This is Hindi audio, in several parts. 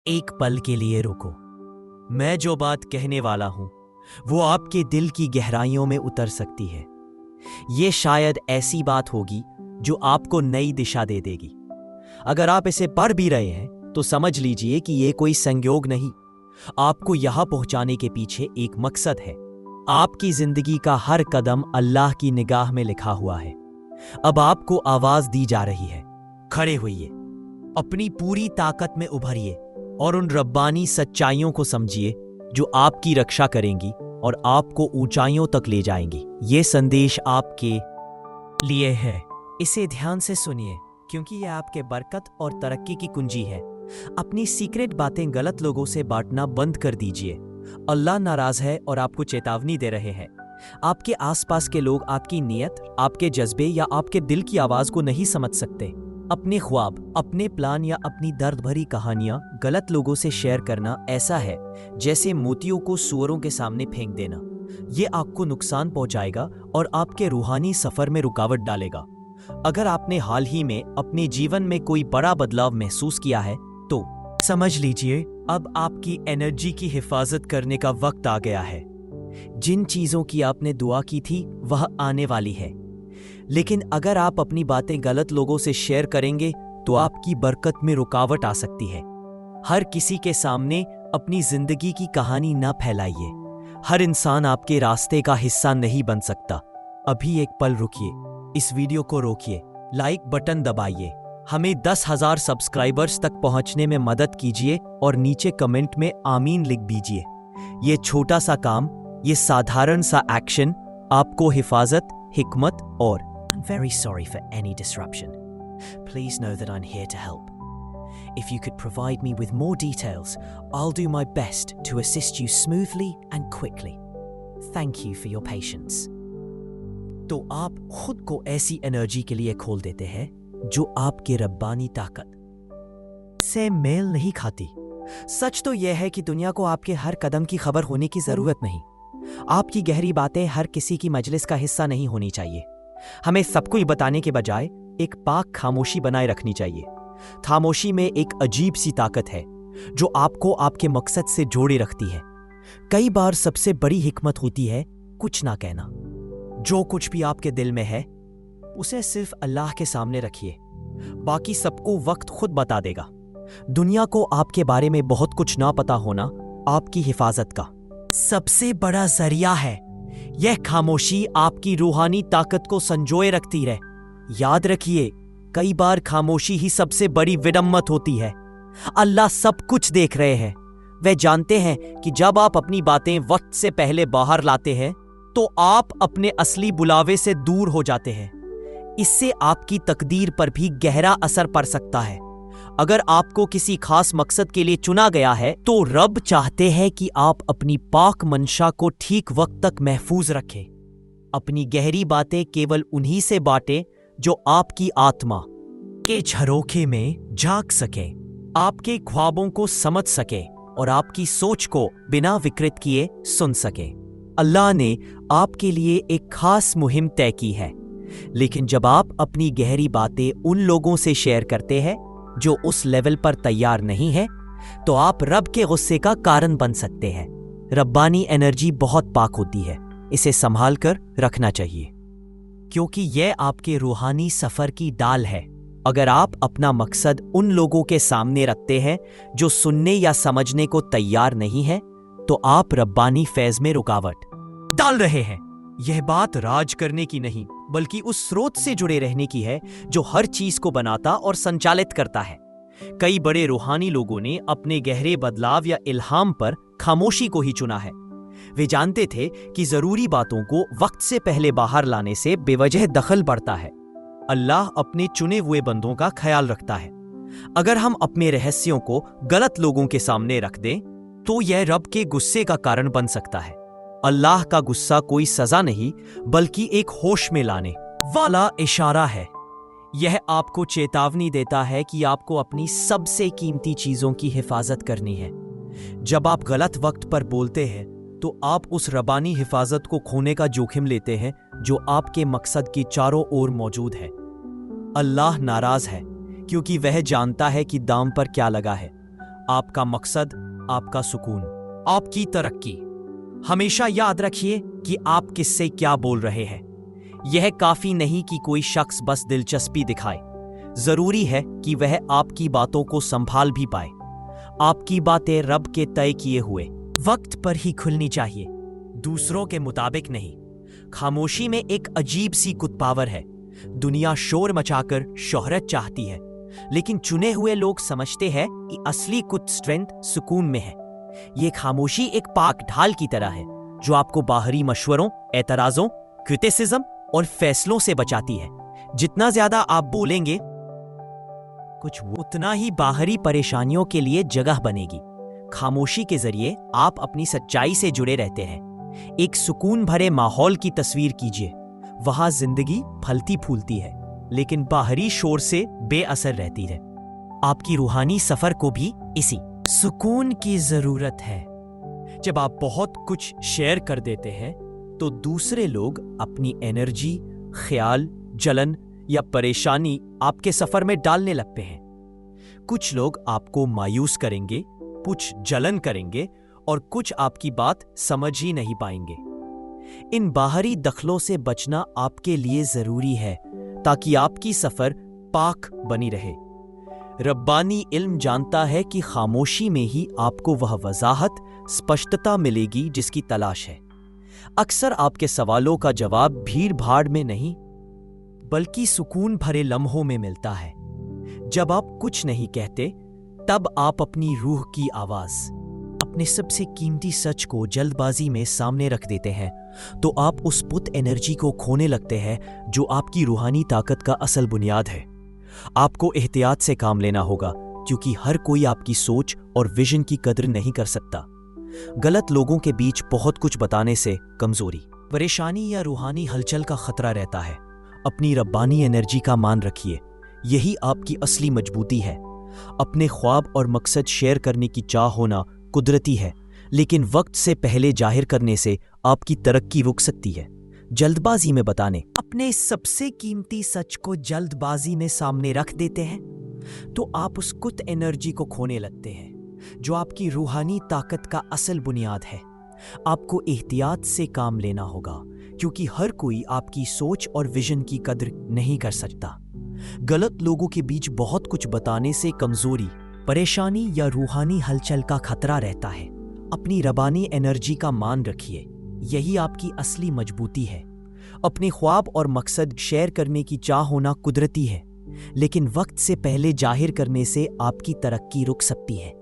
एक पल के लिए रुको। मैं जो बात कहने वाला हूं वो आपके दिल की गहराइयों में उतर सकती है। ये शायद ऐसी बात होगी जो आपको नई दिशा दे देगी। अगर आप इसे पढ़ भी रहे हैं तो समझ लीजिए कि ये कोई संयोग नहीं, आपको यहां पहुंचाने के पीछे एक मकसद है। आपकी जिंदगी का हर कदम अल्लाह की निगाह में लिखा हुआ है। अब आपको आवाज दी जा रही है, खड़े होइए, अपनी पूरी ताकत में उभरिए और उन रब्बानी सच्चाइयों को समझिए जो आपकी रक्षा करेंगी और आपको ऊंचाइयों तक ले जाएंगी। ये संदेश आपके लिए है। इसे ध्यान से सुनिए क्योंकि यह आपके बरकत और तरक्की की कुंजी है। अपनी सीक्रेट बातें गलत लोगों से बांटना बंद कर दीजिए। अल्लाह नाराज है और आपको चेतावनी दे रहे हैं। आपके आसपास के लोग आपकी नीयत, आपके जज्बे या आपके दिल की आवाज को नहीं समझ सकते। अपने ख्वाब, अपने प्लान या अपनी दर्द भरी कहानियां गलत लोगों से शेयर करना ऐसा है जैसे मोतियों को सूअरों के सामने फेंक देना। ये आपको नुकसान पहुंचाएगा और आपके रूहानी सफर में रुकावट डालेगा। अगर आपने हाल ही में अपने जीवन में कोई बड़ा बदलाव महसूस किया है तो समझ लीजिए अब आपकी एनर्जी की हिफाजत करने का वक्त आ गया है। जिन चीजों की आपने दुआ की थी वह आने वाली है, लेकिन अगर आप अपनी बातें गलत लोगों से शेयर करेंगे तो आपकी बरकत में रुकावट आ सकती है। हर किसी के सामने अपनी जिंदगी की कहानी न फैलाइए। हर इंसान आपके रास्ते का हिस्सा नहीं बन सकता। अभी एक पल रुकिए, इस वीडियो को रोकिए, लाइक बटन दबाइए, हमें 10,000 सब्सक्राइबर्स तक पहुंचने में मदद कीजिए और नीचे कमेंट में आमीन लिख दीजिए। ये छोटा सा काम, ये साधारण सा एक्शन आपको हिफाजत, हिकमत और I'm very sorry for any disruption. Please know that I'm here to help. If you could provide me with more details, I'll do my best to assist you smoothly and quickly. Thank you for your patience. तो आप खुद को ऐसी एनर्जी के लिए खोल देते हैं जो आपके रब्बानी ताकत से मेल नहीं खाती। सच तो यह है कि दुनिया को आपके हर कदम की खबर होने की जरूरत नहीं। आपकी गहरी बातें हर किसी की मजलिस का हिस्सा नहीं होनी चाहिए। हमें सबको ही बताने के बजाय एक पाक खामोशी बनाए रखनी चाहिए। खामोशी में एक अजीब सी ताकत है जो आपको आपके मकसद से जोड़े रखती है। कई बार सबसे बड़ी हिकमत होती है कुछ ना कहना। जो कुछ भी आपके दिल में है उसे सिर्फ अल्लाह के सामने रखिए, बाकी सबको वक्त खुद बता देगा। दुनिया को आपके बारे में बहुत कुछ ना पता होना आपकी हिफाजत का सबसे बड़ा जरिया है। यह खामोशी आपकी रूहानी ताकत को संजोए रखती है। याद रखिए, कई बार खामोशी ही सबसे बड़ी विडम्बना होती है। अल्लाह सब कुछ देख रहे हैं। वे जानते हैं कि जब आप अपनी बातें वक्त से पहले बाहर लाते हैं तो आप अपने असली बुलावे से दूर हो जाते हैं। इससे आपकी तकदीर पर भी गहरा असर पड़ सकता है। अगर आपको किसी खास मकसद के लिए चुना गया है तो रब चाहते हैं कि आप अपनी पाक मंशा को ठीक वक्त तक महफूज रखें। अपनी गहरी बातें केवल उन्हीं से बांटें जो आपकी आत्मा के झरोखे में झांक सके, आपके ख्वाबों को समझ सके और आपकी सोच को बिना विकृत किए सुन सके। अल्लाह ने आपके लिए एक खास मुहिम तय की है, लेकिन जब आप अपनी गहरी बातें उन लोगों से शेयर करते हैं जो उस लेवल पर तैयार नहीं है तो आप रब के गुस्से का कारण बन सकते हैं। रब्बानी एनर्जी बहुत पाक होती है, इसे संभाल कर रखना चाहिए क्योंकि यह आपके रूहानी सफर की डाल है। अगर आप अपना मकसद उन लोगों के सामने रखते हैं जो सुनने या समझने को तैयार नहीं है तो आप रब्बानी फैज में रुकावट डाल रहे हैं। यह बात राज करने की नहीं बल्कि उस स्रोत से जुड़े रहने की है जो हर चीज को बनाता और संचालित करता है। कई बड़े रूहानी लोगों ने अपने गहरे बदलाव या इल्हाम पर खामोशी को ही चुना है। वे जानते थे कि जरूरी बातों को वक्त से पहले बाहर लाने से बेवजह दखल बढ़ता है। अल्लाह अपने चुने हुए बंदों का ख्याल रखता है। अगर हम अपने रहस्यों को गलत लोगों के सामने रख दें तो यह रब के गुस्से का कारण बन सकता है। अल्लाह का गुस्सा कोई सजा नहीं बल्कि एक होश में लाने वाला इशारा है। यह आपको चेतावनी देता है कि आपको अपनी सबसे कीमती चीजों की हिफाजत करनी है। जब आप गलत वक्त पर बोलते हैं तो आप उस रबानी हिफाजत को खोने का जोखिम लेते हैं जो आपके मकसद की चारों ओर मौजूद है। अल्लाह नाराज है क्योंकि वह जानता है कि दाम पर क्या लगा है। आपका मकसद, आपका सुकून, आपकी तरक्की। हमेशा याद रखिए कि आप किससे क्या बोल रहे हैं। यह काफी नहीं कि कोई शख्स बस दिलचस्पी दिखाए, जरूरी है कि वह आपकी बातों को संभाल भी पाए। आपकी बातें रब के तय किए हुए वक्त पर ही खुलनी चाहिए, दूसरों के मुताबिक नहीं। खामोशी में एक अजीब सी कुत-पावर है। दुनिया शोर मचाकर शोहरत चाहती है, लेकिन चुने हुए लोग समझते हैं कि असली कुत स्ट्रेंथ सुकून में है। ये खामोशी एक पाक ढाल की तरह है जो आपको बाहरी मशवरों, एतराजों, क्रिटिसिज्म और फैसलों से बचाती है। जितना ज्यादा आप बोलेंगे, कुछ उतना ही बाहरी परेशानियों के लिए जगह बनेगी। खामोशी के जरिए आप अपनी सच्चाई से जुड़े रहते हैं। एक सुकून भरे माहौल की तस्वीर कीजिए। वहां जिंदगी फलती फूलती है, लेकिन बाहरी शोर से बेअसर रहती है। आपकी रूहानी सफर को भी इसी सुकून की जरूरत है। जब आप बहुत कुछ शेयर कर देते हैं तो दूसरे लोग अपनी एनर्जी, ख्याल, जलन या परेशानी आपके सफर में डालने लगते हैं। कुछ लोग आपको मायूस करेंगे, कुछ जलन करेंगे और कुछ आपकी बात समझ ही नहीं पाएंगे। इन बाहरी दखलों से बचना आपके लिए जरूरी है ताकि आपकी सफर पाक बनी रहे। रब्बानी इल्म जानता है कि खामोशी में ही आपको वह वजाहत, स्पष्टता मिलेगी जिसकी तलाश है। अक्सर आपके सवालों का जवाब भीड़ भाड़ में नहीं, बल्कि सुकून भरे लम्हों में मिलता है। जब आप कुछ नहीं कहते, तब आप अपनी रूह की आवाज, अपने सबसे कीमती सच को जल्दबाजी में सामने रख देते हैं, तो आप उस पुत एनर्जी को खोने लगते हैं जो आपकी रूहानी ताकत का असल बुनियाद है। आपको एहतियात से काम लेना होगा, क्योंकि हर कोई आपकी सोच और विजन की कदर नहीं कर सकता। गलत लोगों के बीच बहुत कुछ बताने से कमजोरी, परेशानी या रूहानी हलचल का खतरा रहता है। अपनी रब्बानी एनर्जी का मान रखिए, यही आपकी असली मजबूती है। अपने ख्वाब और मकसद शेयर करने की चाह होना कुदरती है, लेकिन वक्त से पहले जाहिर करने से आपकी तरक्की रुक सकती है। जल्दबाजी में बताने, अपने सबसे कीमती सच को जल्दबाजी में सामने रख देते हैं तो आप उस कुत एनर्जी को खोने लगते हैं जो आपकी रूहानी ताकत का असल बुनियाद है। आपको एहतियात से काम लेना होगा, क्योंकि हर कोई आपकी सोच और विजन की कदर नहीं कर सकता। गलत लोगों के बीच बहुत कुछ बताने से कमजोरी, परेशानी या रूहानी हलचल का खतरा रहता है। अपनी रबानी एनर्जी का मान रखिए, यही आपकी असली मजबूती है। अपने ख्वाब और मकसद शेयर करने की चाह होना कुदरती है, लेकिन वक्त से पहले जाहिर करने से आपकी तरक्की रुक सकती है।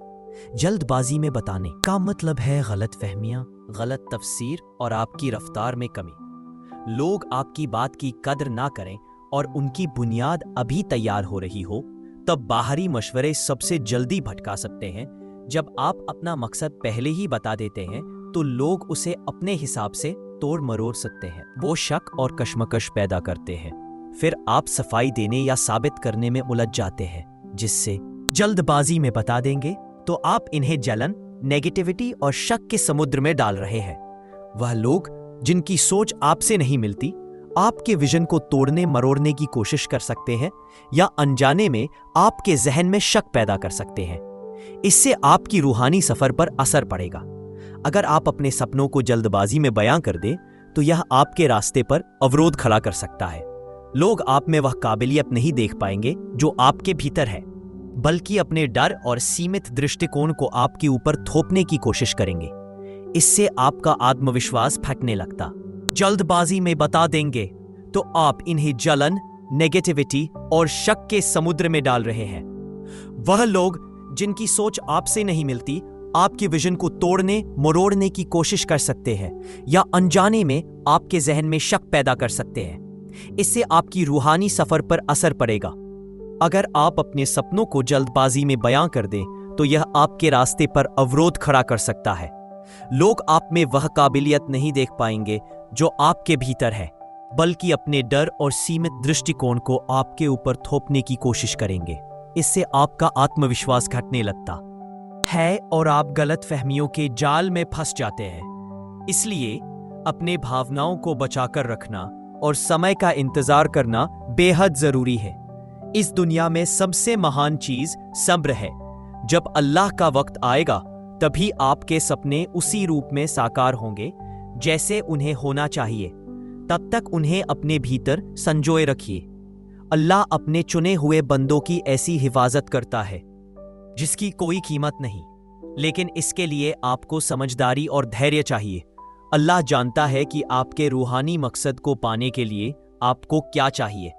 जल्दबाजी में बताने का मतलब है गलत फहमियां, गलत तफसीर और आपकी रफ्तार में कमी। लोग आपकी बात की कदर ना करें और उनकी बुनियाद अभी तैयार हो रही हो, तब बाहरी मशवरे सबसे जल्दी भटका सकते हैं। जब आप अपना मकसद पहले ही बता देते हैं तो लोग उसे अपने हिसाब से तोड़ मरोड़ सकते हैं। वो शक और कश्मकश पैदा करते हैं, फिर आप सफाई देने या साबित करने में उलझ जाते हैं, जिससे जल्दबाजी में बता देंगे तो आप इन्हें जलन, नेगेटिविटी और शक के समुद्र में डाल रहे हैं। वह लोग जिनकी सोच आपसे नहीं मिलती, आपके विजन को तोड़ने मरोड़ने की कोशिश कर सकते हैं या अनजाने में आपके जहन में शक पैदा कर सकते हैं। इससे आपकी रूहानी सफर पर असर पड़ेगा। अगर आप अपने सपनों को जल्दबाजी में बयां कर दें तो यह आपके रास्ते पर अवरोध खड़ा कर सकता है। लोग आप में वह काबिलियत नहीं देख पाएंगे जो आपके भीतर है, बल्कि अपने डर और सीमित दृष्टिकोण को आपके ऊपर थोपने की कोशिश करेंगे। इससे आपका आत्मविश्वास फटने लगता। जल्दबाजी में बता देंगे तो आप इन्हें जलन, नेगेटिविटी और शक के समुद्र में डाल रहे हैं। वह लोग जिनकी सोच आपसे नहीं मिलती, आपके विजन को तोड़ने मरोड़ने की कोशिश कर सकते हैं या अनजाने में आपके जहन में शक पैदा कर सकते हैं। इससे आपकी रूहानी सफर पर असर पड़ेगा। अगर आप अपने सपनों को जल्दबाजी में बयां कर दें तो यह आपके रास्ते पर अवरोध खड़ा कर सकता है। लोग आप में वह काबिलियत नहीं देख पाएंगे जो आपके भीतर है, बल्कि अपने डर और सीमित दृष्टिकोण को आपके ऊपर थोपने की कोशिश करेंगे। इससे आपका आत्मविश्वास घटने लगता है और आप गलत फहमियों के जाल में फंस जाते हैं। इसलिए अपने भावनाओं को बचाकर रखना और समय का इंतजार करना बेहद जरूरी है। इस दुनिया में सबसे महान चीज सब्र है। जब अल्लाह का वक्त आएगा तभी आपके सपने उसी रूप में साकार होंगे जैसे उन्हें होना चाहिए। तब तक उन्हें अपने भीतर संजोए रखिए। अल्लाह अपने चुने हुए बंदों की ऐसी हिफाजत करता है जिसकी कोई कीमत नहीं, लेकिन इसके लिए आपको समझदारी और धैर्य चाहिए। अल्लाह जानता है कि आपके रूहानी मकसद को पाने के लिए आपको क्या चाहिए।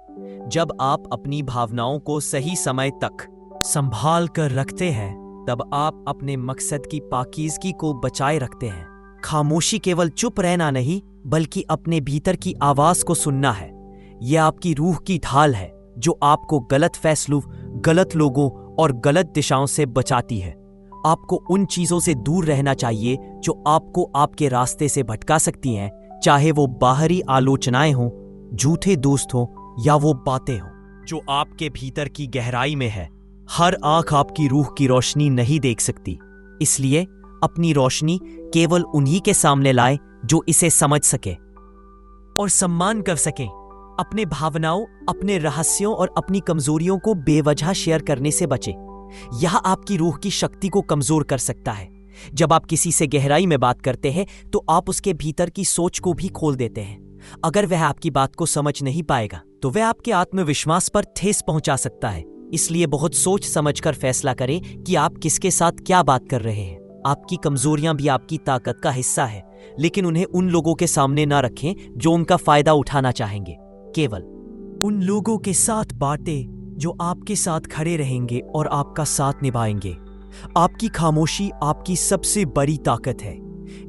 जब आप अपनी भावनाओं को सही समय तक संभाल कर रखते हैं तब आप अपने मकसद की पाकीज़गी को बचाए रखते हैं। खामोशी केवल चुप रहना नहीं बल्कि अपने भीतर की आवाज़ को सुनना है। यह आपकी रूह की ढाल है जो आपको गलत फैसलों, गलत लोगों और गलत दिशाओं से बचाती है। आपको उन चीज़ों से दूर रहना चाहिए जो आपको आपके रास्ते से भटका सकती हैं, चाहे वो बाहरी आलोचनाएं हों, झूठे दोस्त हों या वो बातें हों जो आपके भीतर की गहराई में है। हर आंख आपकी रूह की रोशनी नहीं देख सकती, इसलिए अपनी रोशनी केवल उन्हीं के सामने लाएं जो इसे समझ सके और सम्मान कर सकें। अपने भावनाओं, अपने रहस्यों और अपनी कमजोरियों को बेवजह शेयर करने से बचें। यह आपकी रूह की शक्ति को कमजोर कर सकता है। जब आप किसी से गहराई में बात करते हैं तो आप उसके भीतर की सोच को भी खोल देते हैं। अगर वह आपकी बात को समझ नहीं पाएगा तो वह आपके आत्मविश्वास पर ठेस पहुंचा सकता है। इसलिए बहुत सोच समझकर फैसला करें कि आप किसके साथ क्या बात कर रहे हैं। आपकी कमजोरियां भी आपकी ताकत का हिस्सा है, लेकिन उन्हें उन लोगों के सामने ना रखें जो उनका फायदा उठाना चाहेंगे। केवल उन लोगों के साथ बातें जो आपके साथ खड़े रहेंगे और आपका साथ निभाएंगे। आपकी खामोशी आपकी सबसे बड़ी ताकत है।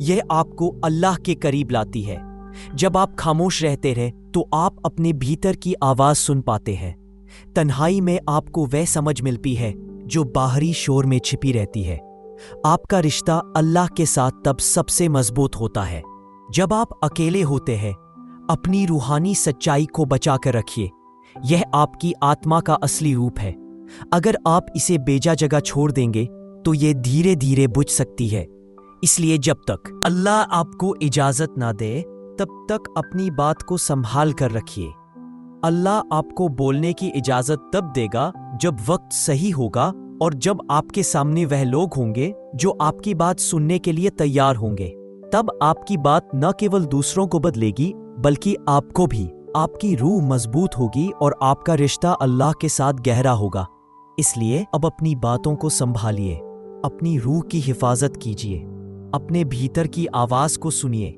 यह आपको अल्लाह के करीब लाती है। जब आप खामोश रहते रहे तो आप अपने भीतर की आवाज सुन पाते हैं। तन्हाई में आपको वह समझ मिलती है जो बाहरी शोर में छिपी रहती है। आपका रिश्ता अल्लाह के साथ तब सबसे मजबूत होता है जब आप अकेले होते हैं। अपनी रूहानी सच्चाई को बचा कर रखिए। यह आपकी आत्मा का असली रूप है। अगर आप इसे बेजा जगह छोड़ देंगे तो यह धीरे धीरे बुझ सकती है। इसलिए जब तक अल्लाह आपको इजाजत ना दे तब तक अपनी बात को संभाल कर रखिए। अल्लाह आपको बोलने की इजाजत तब देगा जब वक्त सही होगा और जब आपके सामने वह लोग होंगे जो आपकी बात सुनने के लिए तैयार होंगे। तब आपकी बात न केवल दूसरों को बदलेगी बल्कि आपको भी। आपकी रूह मजबूत होगी और आपका रिश्ता अल्लाह के साथ गहरा होगा। इसलिए अब अपनी बातों को संभालिए, अपनी रूह की हिफाजत कीजिए, अपने भीतर की आवाज को सुनिए,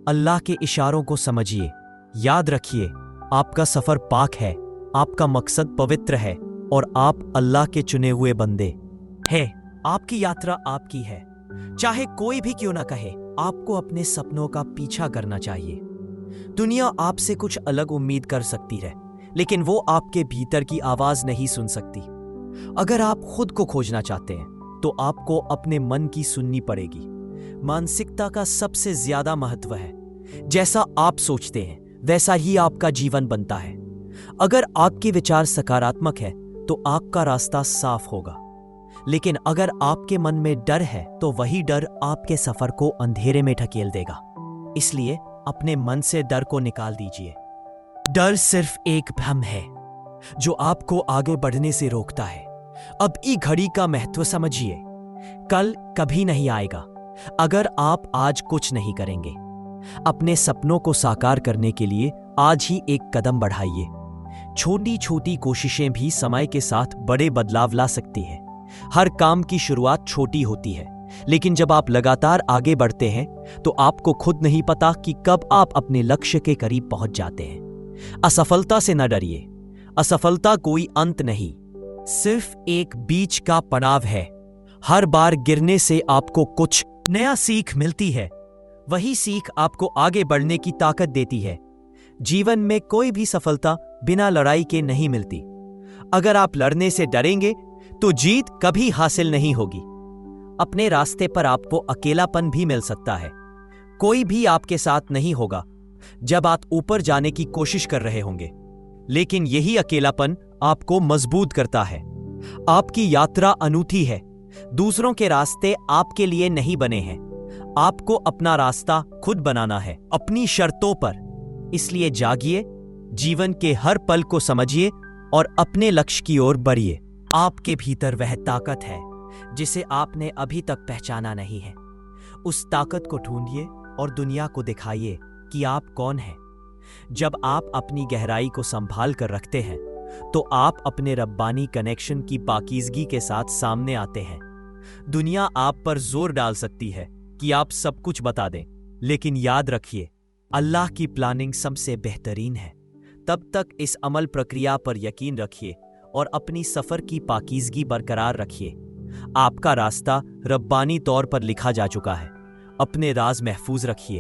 अल्लाह के इशारों को समझिए। याद रखिए, आपका सफर पाक है, आपका मकसद पवित्र है और आप अल्लाह के चुने हुए बंदे हैं। आपकी यात्रा आपकी है, चाहे कोई भी क्यों ना कहे। आपको अपने सपनों का पीछा करना चाहिए। दुनिया आपसे कुछ अलग उम्मीद कर सकती है, लेकिन वो आपके भीतर की आवाज नहीं सुन सकती। अगर आप खुद को खोजना चाहते हैं तो आपको अपने मन की सुननी पड़ेगी। मानसिकता का सबसे ज्यादा महत्व है। जैसा आप सोचते हैं वैसा ही आपका जीवन बनता है। अगर आपके विचार सकारात्मक है तो आपका रास्ता साफ होगा, लेकिन अगर आपके मन में डर है तो वही डर आपके सफर को अंधेरे में ढकेल देगा। इसलिए अपने मन से डर को निकाल दीजिए। डर सिर्फ एक भ्रम है जो आपको आगे बढ़ने से रोकता है। अब ई घड़ी का महत्व समझिए। कल कभी नहीं आएगा अगर आप आज कुछ नहीं करेंगे। अपने सपनों को साकार करने के लिए आज ही एक कदम बढ़ाइए। छोटी छोटी कोशिशें भी समय के साथ बड़े बदलाव ला सकती हैं। हर काम की शुरुआत छोटी होती है, लेकिन जब आप लगातार आगे बढ़ते हैं तो आपको खुद नहीं पता कि कब आप अपने लक्ष्य के करीब पहुंच जाते हैं। असफलता से न डरिए। असफलता कोई अंत नहीं, सिर्फ एक बीच का पड़ाव है। हर बार गिरने से आपको कुछ नया सीख मिलती है। वही सीख आपको आगे बढ़ने की ताकत देती है। जीवन में कोई भी सफलता बिना लड़ाई के नहीं मिलती। अगर आप लड़ने से डरेंगे तो जीत कभी हासिल नहीं होगी। अपने रास्ते पर आपको अकेलापन भी मिल सकता है। कोई भी आपके साथ नहीं होगा जब आप ऊपर जाने की कोशिश कर रहे होंगे, लेकिन यही अकेलापन आपको मजबूत करता है। आपकी यात्रा अनूठी है। दूसरों के रास्ते आपके लिए नहीं बने हैं। आपको अपना रास्ता खुद बनाना है, अपनी शर्तों पर। इसलिए जागिए, जीवन के हर पल को समझिए और अपने लक्ष्य की ओर बढ़िए। आपके भीतर वह ताकत है जिसे आपने अभी तक पहचाना नहीं है। उस ताकत को ढूंढिए और दुनिया को दिखाइए कि आप कौन हैं। जब आप अपनी गहराई को संभाल कर रखते हैं तो आप अपने रब्बानी कनेक्शन की पाकीज़गी के साथ सामने आते हैं। दुनिया आप पर जोर डाल सकती है कि आप सब कुछ बता दें, लेकिन याद रखिए, अल्लाह की प्लानिंग सबसे बेहतरीन है। तब तक इस अमल प्रक्रिया पर यकीन रखिए और अपनी सफर की पाकीज़गी बरकरार रखिए। आपका रास्ता रब्बानी तौर पर लिखा जा चुका है। अपने राज महफूज रखिए,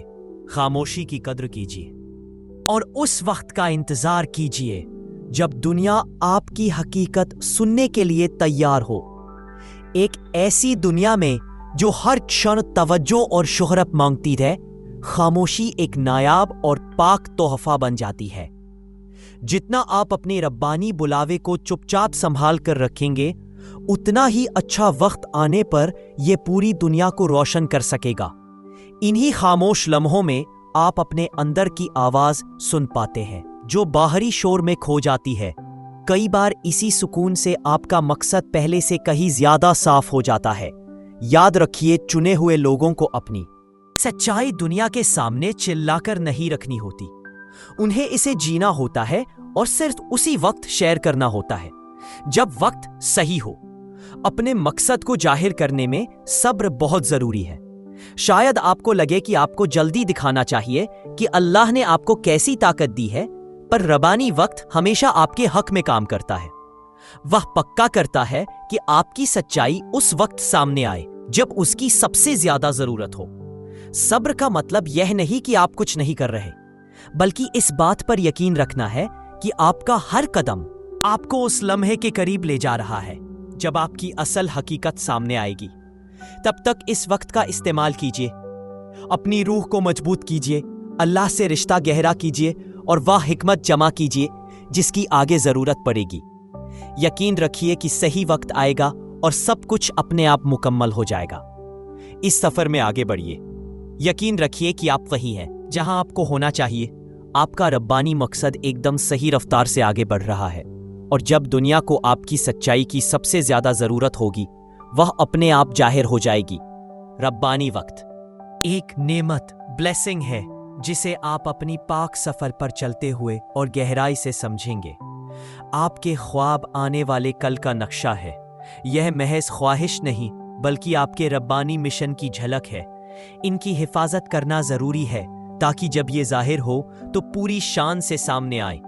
खामोशी की कद्र कीजिए और उस वक्त का इंतजार कीजिए जब दुनिया आपकी हकीकत सुनने के लिए तैयार हो। एक ऐसी दुनिया में जो हर क्षण तवज्जो और शोहरत मांगती है, खामोशी एक नायाब और पाक तोहफा बन जाती है। जितना आप अपने रब्बानी बुलावे को चुपचाप संभाल कर रखेंगे, उतना ही अच्छा वक्त आने पर यह पूरी दुनिया को रोशन कर सकेगा। इन्हीं खामोश लम्हों में आप अपने अंदर की आवाज सुन पाते हैं जो बाहरी शोर में खो जाती है। कई बार इसी सुकून से आपका मकसद पहले से कहीं ज्यादा साफ हो जाता है। याद रखिए, चुने हुए लोगों को अपनी सच्चाई दुनिया के सामने चिल्लाकर नहीं रखनी होती। उन्हें इसे जीना होता है और सिर्फ उसी वक्त शेयर करना होता है जब वक्त सही हो। अपने मकसद को जाहिर करने में सब्र बहुत जरूरी है। शायद आपको लगे कि आपको जल्दी दिखाना चाहिए कि अल्लाह ने आपको कैसी ताकत दी है, पर रब्बानी वक्त हमेशा आपके हक में काम करता है। वह पक्का करता है कि आपकी सच्चाई उस वक्त सामने आए जब उसकी सबसे ज्यादा जरूरत हो। सब्र का मतलब यह नहीं कि आप कुछ नहीं कर रहे, बल्कि इस बात पर यकीन रखना है कि आपका हर कदम आपको उस लम्हे के करीब ले जा रहा है जब आपकी असल हकीकत सामने आएगी। तब तक इस वक्त का इस्तेमाल कीजिए, अपनी रूह को मजबूत कीजिए, अल्लाह से रिश्ता गहरा कीजिए और वह हिकमत जमा कीजिए जिसकी आगे जरूरत पड़ेगी। यकीन रखिए कि सही वक्त आएगा और सब कुछ अपने आप मुकम्मल हो जाएगा। इस सफर में आगे बढ़िए। यकीन रखिए कि आप वही हैं जहां आपको होना चाहिए। आपका रब्बानी मकसद एकदम सही रफ्तार से आगे बढ़ रहा है और जब दुनिया को आपकी सच्चाई की सबसे ज्यादा जरूरत होगी, वह अपने आप जाहिर हो जाएगी। रब्बानी वक्त एक नेमत, ब्लेसिंग है जिसे आप अपनी पाक सफर पर चलते हुए और गहराई से समझेंगे। आपके ख्वाब आने वाले कल का नक्शा है। यह महज ख्वाहिश नहीं, बल्कि आपके रब्बानी मिशन की झलक है। इनकी हिफाजत करना जरूरी है ताकि जब ये जाहिर हो तो पूरी शान से सामने आए।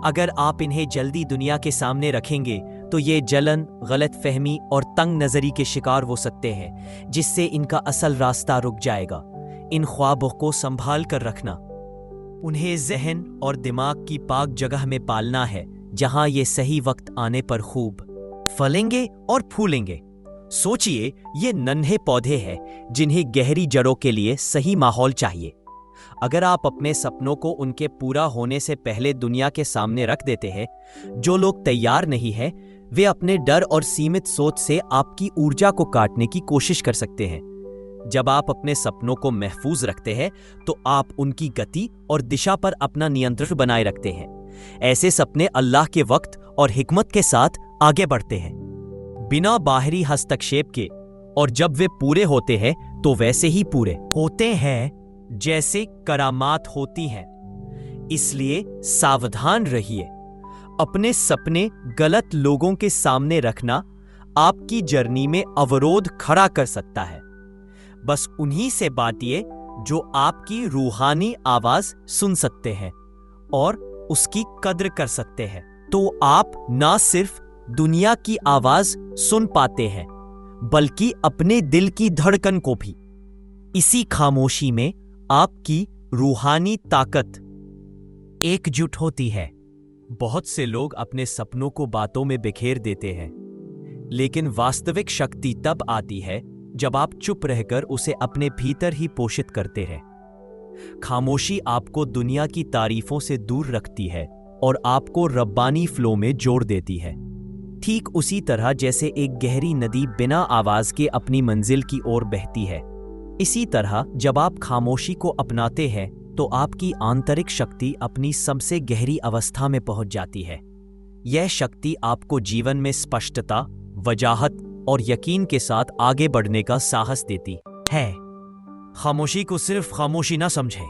अगर आप इन्हें जल्दी दुनिया के सामने रखेंगे तो ये जलन, गलतफहमी और तंग नजरी के शिकार हो सकते हैं, जिससे इनका असल रास्ता रुक जाएगा। इन ख्वाबों को संभाल कर रखना, उन्हें जहन और दिमाग की पाक जगह में पालना है जहां ये सही वक्त आने पर खूब फलेंगे और फूलेंगे। सोचिए, ये नन्हे पौधे हैं जिन्हें गहरी जड़ों के लिए सही माहौल चाहिए। अगर आप अपने सपनों को उनके पूरा होने से पहले दुनिया के सामने रख देते हैं, जो लोग तैयार नहीं हैं, वे अपने डर और सीमित सोच से आपकी ऊर्जा को काटने की कोशिश कर सकते हैं। जब आप अपने सपनों को महफूज रखते हैं तो आप उनकी गति और दिशा पर अपना नियंत्रण बनाए रखते हैं। ऐसे सपने अल्लाह के वक्त और हिकमत के साथ आगे बढ़ते हैं, बिना बाहरी हस्तक्षेप के, और जब वे पूरे होते हैं तो वैसे ही पूरे होते हैं जैसे करामात होती हैं। इसलिए सावधान रहिए। अपने सपने गलत लोगों के सामने रखना आपकी जर्नी में अवरोध खड़ा कर सकता है। बस उन्हीं से बांटिए जो आपकी रूहानी आवाज सुन सकते हैं और उसकी कद्र कर सकते हैं। तो आप ना सिर्फ दुनिया की आवाज सुन पाते हैं, बल्कि अपने दिल की धड़कन को भी। इसी खामोशी में आपकी रूहानी ताकत एकजुट होती है। बहुत से लोग अपने सपनों को बातों में बिखेर देते हैं, लेकिन वास्तविक शक्ति तब आती है जब आप चुप रहकर उसे अपने भीतर ही पोषित करते हैं। खामोशी आपको दुनिया की तारीफों से दूर रखती है और आपको रब्बानी फ्लो में जोड़ देती है। ठीक उसी तरह जैसे एक गहरी नदी बिना आवाज के अपनी मंजिल की ओर बहती है, इसी तरह जब आप खामोशी को अपनाते हैं तो आपकी आंतरिक शक्ति अपनी सबसे गहरी अवस्था में पहुंच जाती है। यह शक्ति आपको जीवन में स्पष्टता, वजाहत और यकीन के साथ आगे बढ़ने का साहस देती है। खामोशी को सिर्फ खामोशी ना समझें,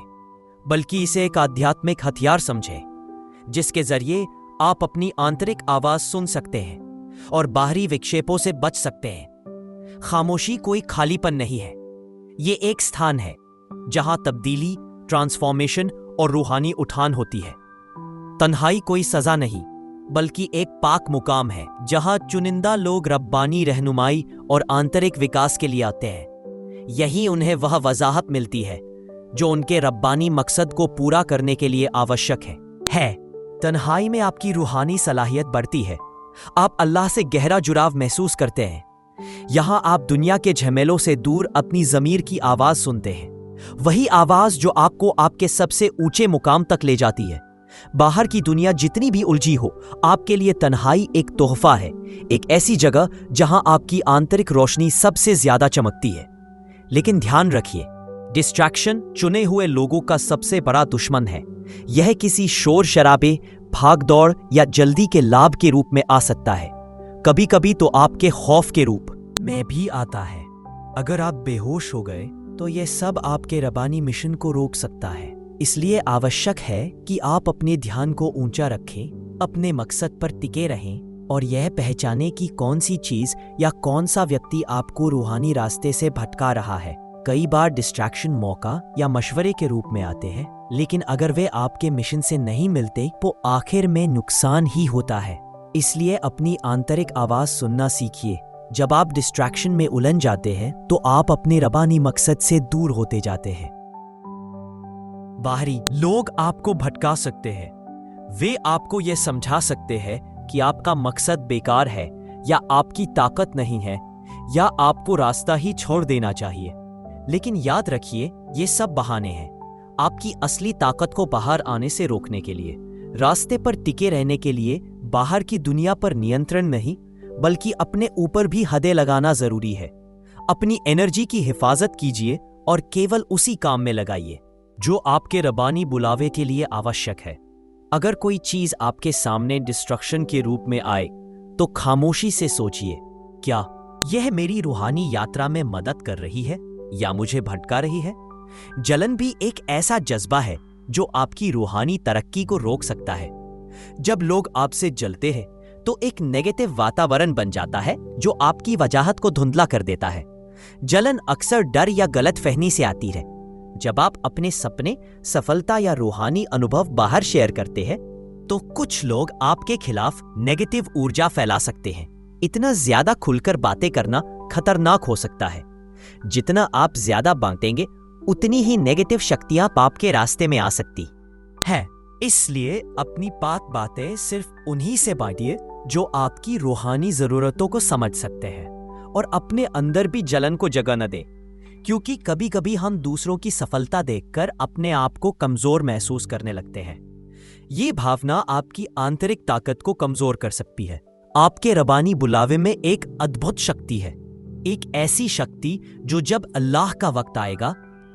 बल्कि इसे एक आध्यात्मिक हथियार समझें, जिसके जरिए आप अपनी आंतरिक आवाज सुन सकते हैं और बाहरी विक्षेपों से बच सकते हैं। खामोशी कोई खालीपन नहीं है, ये एक स्थान है जहां तब्दीली, ट्रांसफॉर्मेशन और रूहानी उठान होती है। तन्हाई कोई सजा नहीं, बल्कि एक पाक मुकाम है जहां चुनिंदा लोग रब्बानी रहनुमाई और आंतरिक विकास के लिए आते हैं। यही उन्हें वह वजाहत मिलती है जो उनके रब्बानी मकसद को पूरा करने के लिए आवश्यक है। तन्हाई में आपकी रूहानी सलाहियत बढ़ती है। आप अल्लाह से गहरा जुड़ाव महसूस करते हैं। यहां आप दुनिया के झमेलों से दूर अपनी ज़मीर की आवाज सुनते हैं, वही आवाज जो आपको आपके सबसे ऊंचे मुकाम तक ले जाती है। बाहर की दुनिया जितनी भी उलझी हो, आपके लिए तन्हाई एक तोहफा है, एक ऐसी जगह जहां आपकी आंतरिक रोशनी सबसे ज्यादा चमकती है। लेकिन ध्यान रखिए, डिस्ट्रैक्शन चुने हुए लोगों का सबसे बड़ा दुश्मन है। यह किसी शोर शराबे, भागदौड़ या जल्दी के लाभ के रूप में आ सकता है। कभी कभी तो आपके खौफ के रूप में भी आता है। अगर आप बेहोश हो गए तो यह सब आपके रबानी मिशन को रोक सकता है। इसलिए आवश्यक है कि आप अपने ध्यान को ऊंचा रखें, अपने मकसद पर टिके रहें और यह पहचाने कि कौन सी चीज या कौन सा व्यक्ति आपको रूहानी रास्ते से भटका रहा है। कई बार डिस्ट्रैक्शन मौका या मशवरे के रूप में आते हैं, लेकिन अगर वे आपके मिशन से नहीं मिलते तो आखिर में नुकसान ही होता है। इसलिए अपनी आंतरिक आवाज सुनना सीखिए। जब आप डिस्ट्रैक्शन में उलझ जाते हैं तो आप अपने रबानी मकसद से दूर होते जाते हैं। बाहरी लोग आपको भटका सकते हैं। वे आपको यह समझा सकते हैं कि आपका मकसद बेकार है या आपकी ताकत नहीं है या आपको रास्ता ही छोड़ देना चाहिए। लेकिन याद रखिए, ये सब बहाने हैं आपकी असली ताकत को बाहर आने से रोकने के लिए। रास्ते पर टिके रहने के लिए बाहर की दुनिया पर नियंत्रण नहीं, बल्कि अपने ऊपर भी हदें लगाना जरूरी है। अपनी एनर्जी की हिफाजत कीजिए और केवल उसी काम में लगाइए जो आपके रबानी बुलावे के लिए आवश्यक है। अगर कोई चीज आपके सामने डिस्ट्रक्शन के रूप में आए तो खामोशी से सोचिए, क्या यह मेरी रूहानी यात्रा में मदद कर रही है या मुझे भटका रही है? जलन भी एक ऐसा जज्बा है जो आपकी रूहानी तरक्की को रोक सकता है। जब लोग आपसे जलते हैं तो एक नेगेटिव वातावरण बन जाता है जो आपकी वजाहत को धुंधला कर देता है। जलन अक्सर डर या गलतफहमी से आती है। जब आप अपने सपने, सफलता या रूहानी अनुभव बाहर शेयर करते हैं तो कुछ लोग आपके खिलाफ नेगेटिव ऊर्जा फैला सकते हैं। इतना ज्यादा खुलकर बातें करना खतरनाक हो सकता है। जितना आप ज्यादा बांटेंगे, उतनी ही नेगेटिव शक्तियां पाप के रास्ते में आ सकती है। इसलिए अपनी बातें सिर्फ उन्हीं से बांटिए जो आपकी रूहानी जरूरतों को समझ सकते हैं, और अपने अंदर भी जलन को जगह न दें, क्योंकि कभी कभी हम दूसरों की सफलता देखकर अपने आप को कमजोर महसूस करने लगते हैं। ये भावना आपकी आंतरिक ताकत को कमजोर कर सकती है। आपके रबानी बुलावे में एक अद्भुत शक्ति है, एक ऐसी शक्ति जो जब अल्लाह का वक्त आएगा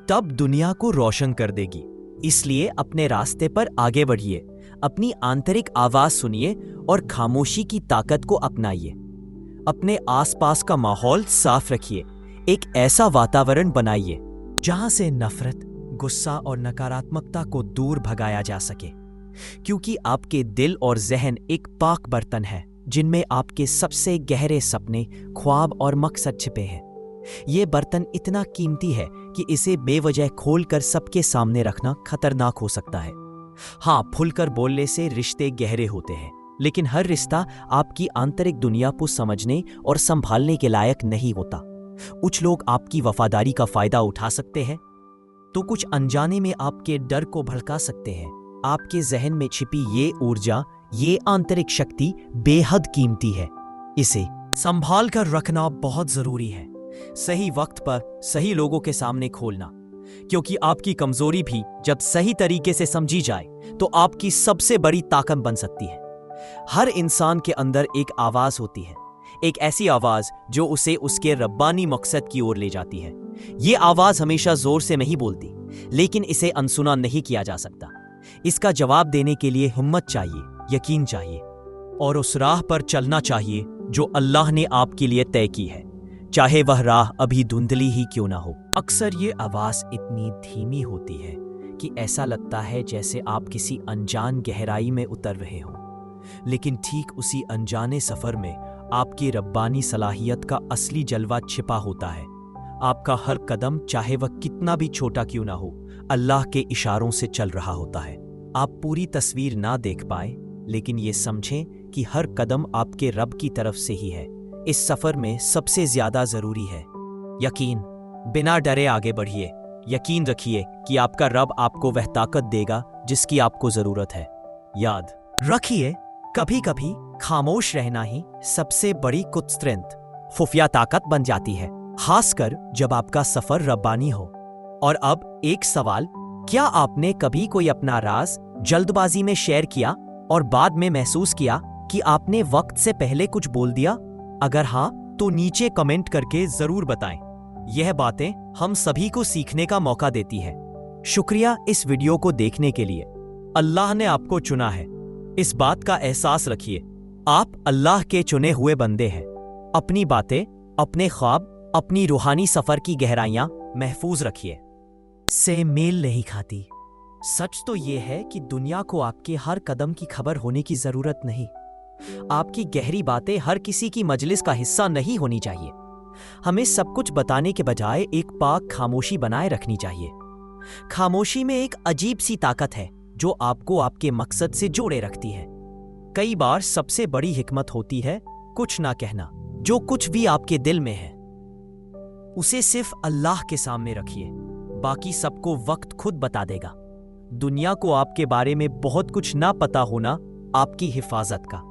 तब दुनिया को रोशन कर देगी। इसलिए अपने रास्ते पर आगे बढ़िए, अपनी आंतरिक आवाज सुनिए और खामोशी की ताकत को अपनाइए। अपने आसपास का माहौल साफ रखिए। एक ऐसा वातावरण बनाइए जहां से नफरत, गुस्सा और नकारात्मकता को दूर भगाया जा सके, क्योंकि आपके दिल और जहन एक पाक बर्तन है जिनमें आपके सबसे गहरे सपने, ख्वाब और मकसद छिपे हैं। ये बर्तन इतना कीमती है कि इसे बेवजह खोलकर सबके सामने रखना खतरनाक हो सकता है। हाँ, खुलकर बोलने से रिश्ते गहरे होते हैं, लेकिन हर रिश्ता आपकी आंतरिक दुनिया को समझने और संभालने के लायक नहीं होता। कुछ लोग आपकी वफादारी का फायदा उठा सकते हैं, तो कुछ अनजाने में आपके डर को भड़का सकते हैं। आपके जहन में छिपी ये ऊर्जा, ये आंतरिक शक्ति बेहद कीमती है। इसे संभाल कर रखना बहुत जरूरी है। सही वक्त पर सही लोगों के सामने खोलना, क्योंकि आपकी कमजोरी भी जब सही तरीके से समझी जाए तो आपकी सबसे बड़ी ताकत बन सकती है। हर इंसान के अंदर एक आवाज होती है, एक ऐसी आवाज जो उसे उसके रब्बानी मकसद की ओर ले जाती है। ये आवाज हमेशा जोर से नहीं बोलती, लेकिन इसे अनसुना नहीं किया जा सकता। इसका जवाब देने के लिए हिम्मत चाहिए, यकीन चाहिए और उस राह पर चलना चाहिए जो अल्लाह ने आपके लिए तय की है, चाहे वह राह अभी धुंधली ही क्यों ना हो। अक्सर ये आवाज़ इतनी धीमी होती है कि ऐसा लगता है जैसे आप किसी अनजान गहराई में उतर रहे हो, लेकिन ठीक उसी अनजाने सफ़र में आपकी रब्बानी सलाहियत का असली जलवा छिपा होता है। आपका हर कदम, चाहे वह कितना भी छोटा क्यों ना हो, अल्लाह के इशारों से चल रहा होता है। आप पूरी तस्वीर ना देख पाए, लेकिन ये समझें कि हर कदम आपके रब की तरफ से ही है। इस सफ़र में सबसे ज़्यादा ज़रूरी है यकीन। बिना डरे आगे बढ़िए। यकीन रखिए कि आपका रब आपको वह ताकत देगा जिसकी आपको ज़रूरत है। याद रखिए, कभी कभी खामोश रहना ही सबसे बड़ी कुछ स्ट्रेंथ, खुफिया ताकत बन जाती है, खासकर जब आपका सफ़र रब्बानी हो। और अब एक सवाल, क्या आपने कभी कोई अपना राज जल्दबाजी में शेयर किया और बाद में महसूस किया कि आपने वक्त से पहले कुछ बोल दिया? अगर हाँ, तो नीचे कमेंट करके जरूर बताएं। यह बातें हम सभी को सीखने का मौका देती है। शुक्रिया इस वीडियो को देखने के लिए। अल्लाह ने आपको चुना है, इस बात का एहसास रखिए। आप अल्लाह के चुने हुए बंदे हैं। अपनी बातें, अपने ख्वाब, अपनी रूहानी सफर की गहराइयां महफूज रखिए। से मेल नहीं खाती। सच तो यह है कि दुनिया को आपके हर कदम की खबर होने की जरूरत नहीं। आपकी गहरी बातें हर किसी की मजलिस का हिस्सा नहीं होनी चाहिए। हमें सब कुछ बताने के बजाय एक पाक खामोशी बनाए रखनी चाहिए। खामोशी में एक अजीब सी ताकत है जो आपको आपके मकसद से जोड़े रखती है। कई बार सबसे बड़ी हिकमत होती है कुछ ना कहना। जो कुछ भी आपके दिल में है उसे सिर्फ अल्लाह के सामने रखिए, बाकी सबको वक्त खुद बता देगा। दुनिया को आपके बारे में बहुत कुछ ना पता होना आपकी हिफाजत का